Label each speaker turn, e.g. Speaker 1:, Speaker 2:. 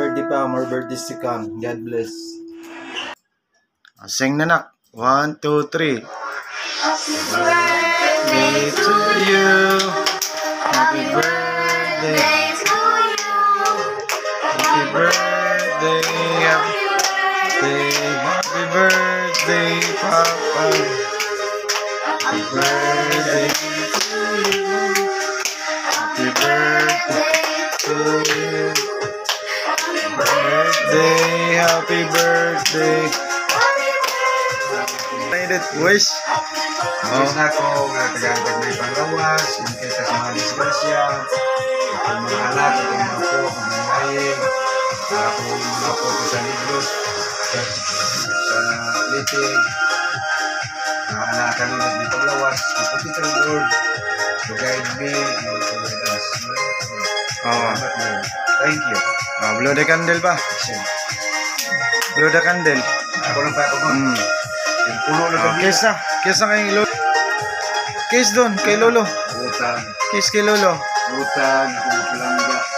Speaker 1: Birthday pa, more birthdays to come. God bless. Sing na nak. 1, 2, 3. Happy birthday to you. Happy birthday to you. Happy birthday. Happy birthday. Happy birthday, Papa. Happy birthday to you. Happy birthday to you. Birthday, happy birthday. Wish.
Speaker 2: Wish na ko nga tagantag may panglawas, hindi kita sa mga disgrasya, ang mga anak, ang mga po, ang mga laing, ang mga po sa libros, sa litig, ang anak kalimas may panglawas, kaputi ka Lord, to guide me, and to guide us. Salamat Lord. Thank you.
Speaker 1: Blow the candle pa. Blow the candle.
Speaker 2: Ako lang pa ako ba? Yung puno na gabi.
Speaker 1: Kiss na. Kiss na kay Lolo. Kiss doon kay Lolo.
Speaker 2: Utang.
Speaker 1: Kiss kay Lolo.
Speaker 2: Utang. Utang.